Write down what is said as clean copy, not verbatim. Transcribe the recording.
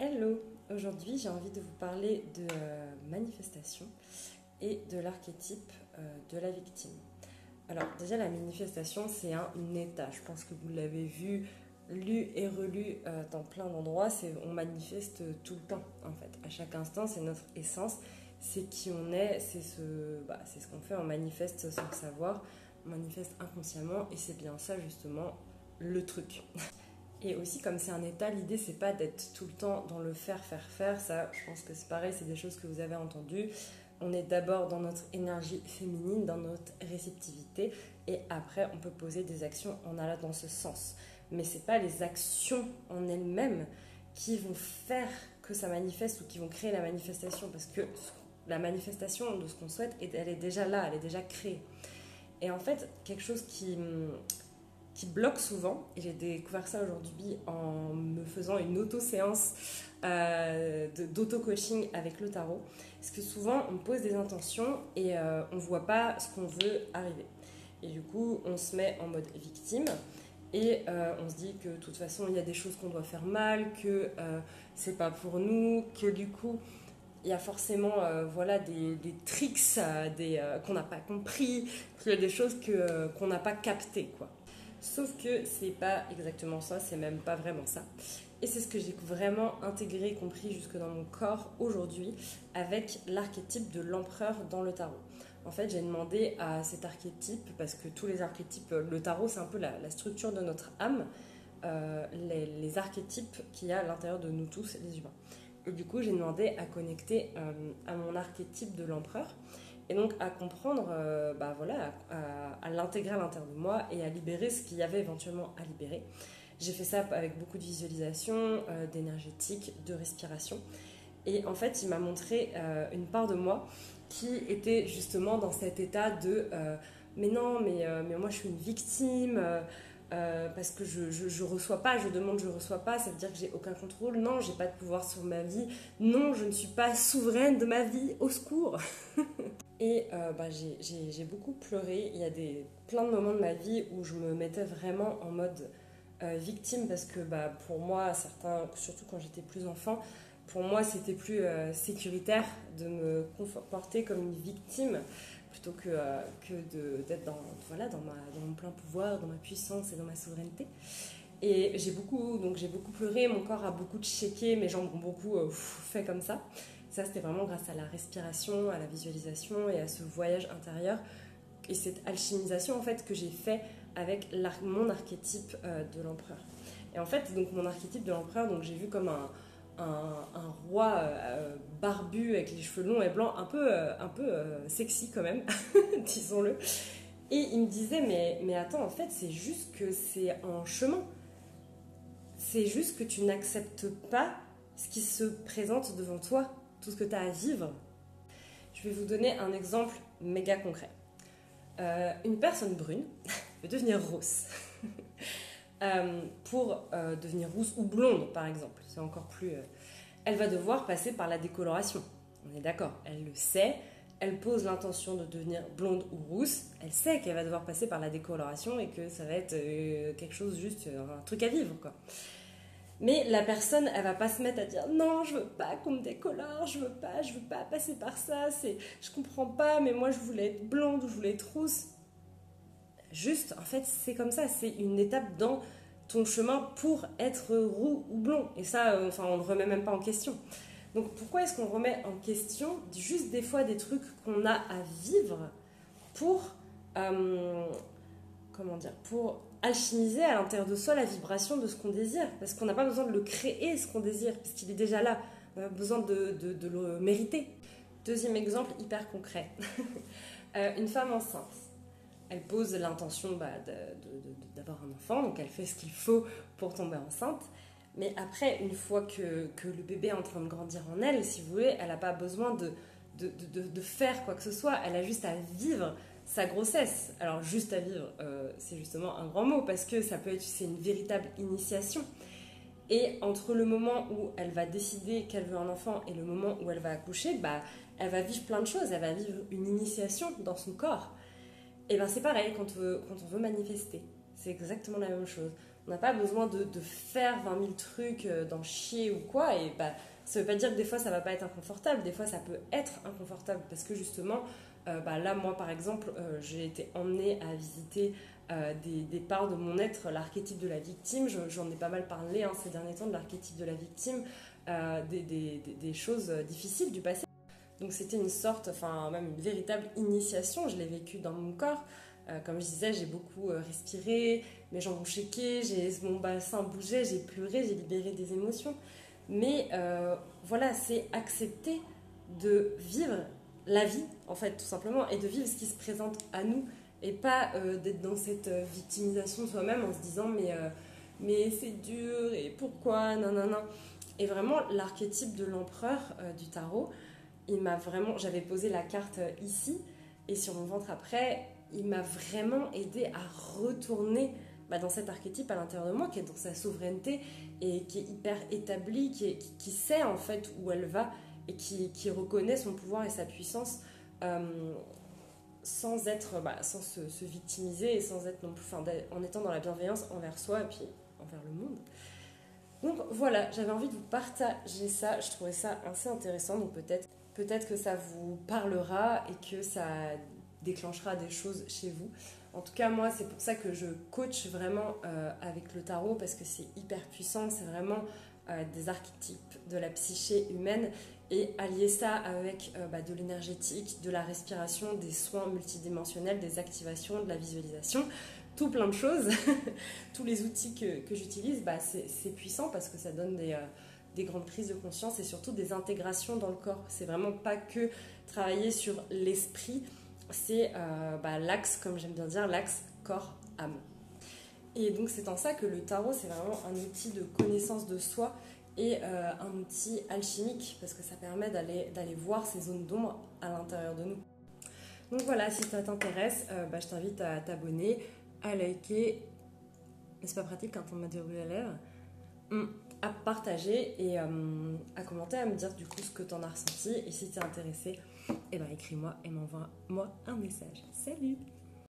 Hello, aujourd'hui j'ai envie de vous parler de manifestation et de l'archétype de la victime. Alors déjà la manifestation c'est un état, je pense que vous l'avez vu, lu et relu dans plein d'endroits, on manifeste tout le temps en fait, à chaque instant c'est notre essence, c'est qui on est, c'est ce qu'on fait, on manifeste sans le savoir, on manifeste inconsciemment et c'est bien ça justement le truc. Et aussi, comme c'est un état, l'idée, c'est pas d'être tout le temps dans le faire. Ça, je pense que c'est pareil, c'est des choses que vous avez entendues. On est d'abord dans notre énergie féminine, dans notre réceptivité, et après, on peut poser des actions en allant dans ce sens. Mais c'est pas les actions en elles-mêmes qui vont faire que ça manifeste ou qui vont créer la manifestation, parce que la manifestation de ce qu'on souhaite, elle est déjà là, elle est déjà créée. Et en fait, quelque chose qui bloque souvent, et j'ai découvert ça aujourd'hui en me faisant une auto-séance d'auto-coaching avec le tarot, parce que souvent on pose des intentions et on ne voit pas ce qu'on veut arriver. Et du coup, on se met en mode victime et on se dit que de toute façon, il y a des choses qu'on doit faire mal, que c'est pas pour nous, que du coup, il y a forcément des tricks qu'on n'a pas compris, qu'il y a des choses qu'on n'a pas captées, quoi. Sauf que c'est pas exactement ça, c'est même pas vraiment ça. Et c'est ce que j'ai vraiment intégré et compris jusque dans mon corps aujourd'hui avec l'archétype de l'empereur dans le tarot. En fait, j'ai demandé à cet archétype, parce que tous les archétypes, le tarot c'est un peu la structure de notre âme, les archétypes qu'il y a à l'intérieur de nous tous, les humains. Et du coup, j'ai demandé à connecter à mon archétype de l'empereur. Et donc à comprendre, à l'intégrer à l'intérieur de moi et à libérer ce qu'il y avait éventuellement à libérer. J'ai fait ça avec beaucoup de visualisation, d'énergétique, de respiration. Et en fait, il m'a montré une part de moi qui était justement dans cet état de mais non, mais moi je suis une victime. Parce que je reçois pas, je demande, je reçois pas, ça veut dire que j'ai aucun contrôle. Non, j'ai pas de pouvoir sur ma vie. Non, je ne suis pas souveraine de ma vie. Au secours. Et j'ai beaucoup pleuré. Il y a plein de moments de ma vie où je me mettais vraiment en mode victime parce que pour moi, certains, surtout quand j'étais plus enfant, pour moi c'était plus sécuritaire de me comporter comme une victime plutôt que d'être dans mon plein pouvoir, dans ma puissance et dans ma souveraineté. Et j'ai beaucoup pleuré, mon corps a beaucoup checké, mes jambes ont beaucoup fait comme ça. Ça, c'était vraiment grâce à la respiration, à la visualisation et à ce voyage intérieur et cette alchimisation en fait que j'ai fait avec mon archétype de l'empereur. Et en fait, donc mon archétype de l'empereur, donc j'ai vu comme un roi barbu avec les cheveux longs et blancs, un peu sexy quand même, disons-le. Et il me disait, mais attends, en fait, c'est juste que c'est en chemin. C'est juste que tu n'acceptes pas ce qui se présente devant toi, tout ce que tu as à vivre. Je vais vous donner un exemple méga concret. Une personne brune veut devenir rousse. Pour devenir rousse ou blonde, par exemple, c'est encore plus... elle va devoir passer par la décoloration. On est d'accord, elle le sait. Elle pose l'intention de devenir blonde ou rousse. Elle sait qu'elle va devoir passer par la décoloration et que ça va être quelque chose juste, un truc à vivre, quoi. Mais la personne, elle va pas se mettre à dire non, je veux pas qu'on me décolore, je veux pas passer par ça, je comprends pas, mais moi je voulais être blonde ou je voulais être rousse. Juste, en fait, c'est comme ça, c'est une étape dans ton chemin pour être roux ou blond. Et ça, on le remet même pas en question. Donc pourquoi est-ce qu'on remet en question juste des fois des trucs qu'on a à vivre pour pour alchimiser à l'intérieur de soi la vibration de ce qu'on désire, parce qu'on n'a pas besoin de le créer, ce qu'on désire, parce qu'il est déjà là. On a besoin de le mériter. Deuxième exemple hyper concret. Une femme enceinte. Elle pose l'intention d'avoir un enfant, donc elle fait ce qu'il faut pour tomber enceinte. Mais après, une fois que le bébé est en train de grandir en elle, si vous voulez, elle n'a pas besoin de faire quoi que ce soit. Elle a juste à vivre sa grossesse. Alors juste à vivre, c'est justement un grand mot parce que c'est une véritable initiation. Et entre le moment où elle va décider qu'elle veut un enfant et le moment où elle va accoucher, elle va vivre plein de choses. Elle va vivre une initiation dans son corps. Et c'est pareil quand on veut manifester. C'est exactement la même chose. On n'a pas besoin de faire 20 000 trucs, d'en chier ou quoi. Et bah, ça veut pas dire que des fois ça va pas être inconfortable. Des fois ça peut être inconfortable parce que justement, bah, là moi par exemple, j'ai été emmenée à visiter des parts de mon être, l'archétype de la victime. J'en ai pas mal parlé ces derniers temps de l'archétype de la victime, des choses difficiles du passé. Donc c'était une sorte, enfin même une véritable initiation, je l'ai vécu dans mon corps. Comme je disais, j'ai beaucoup respiré, mes jambes ont shaké, mon bassin bougeait, j'ai pleuré, j'ai libéré des émotions. Mais voilà, c'est accepter de vivre la vie, en fait, tout simplement, et de vivre ce qui se présente à nous, et pas d'être dans cette victimisation de soi-même en se disant mais c'est dur, et pourquoi, non, non, non. Et vraiment, l'archétype de l'empereur du tarot, j'avais posé la carte ici, et sur mon ventre après, il m'a vraiment aidé à retourner dans cet archétype à l'intérieur de moi, qui est dans sa souveraineté, et qui est hyper établie, qui sait en fait où elle va, et qui reconnaît son pouvoir et sa puissance, sans être, sans se victimiser, et sans être non plus, en étant dans la bienveillance envers soi, et puis envers le monde. Donc voilà, j'avais envie de vous partager ça, je trouvais ça assez intéressant, donc peut-être que ça vous parlera et que ça déclenchera des choses chez vous. En tout cas, moi, c'est pour ça que je coach vraiment avec le tarot, parce que c'est hyper puissant, c'est vraiment des archétypes de la psyché humaine, et allier ça avec de l'énergétique, de la respiration, des soins multidimensionnels, des activations, de la visualisation, tout plein de choses. Tous les outils que j'utilise, c'est puissant parce que ça donne des grandes prises de conscience et surtout des intégrations dans le corps. C'est vraiment pas que travailler sur l'esprit, c'est l'axe, comme j'aime bien dire, l'axe corps-âme. Et donc c'est en ça que le tarot, c'est vraiment un outil de connaissance de soi et un outil alchimique, parce que ça permet d'aller voir ces zones d'ombre à l'intérieur de nous. Donc voilà, si ça t'intéresse, je t'invite à t'abonner, à liker, mais c'est pas pratique quand on m'a déroulé la lèvre, à partager et à commenter, à me dire du coup ce que t'en as ressenti, et si t'es intéressé, écris-moi et m'envoie-moi un message. Salut!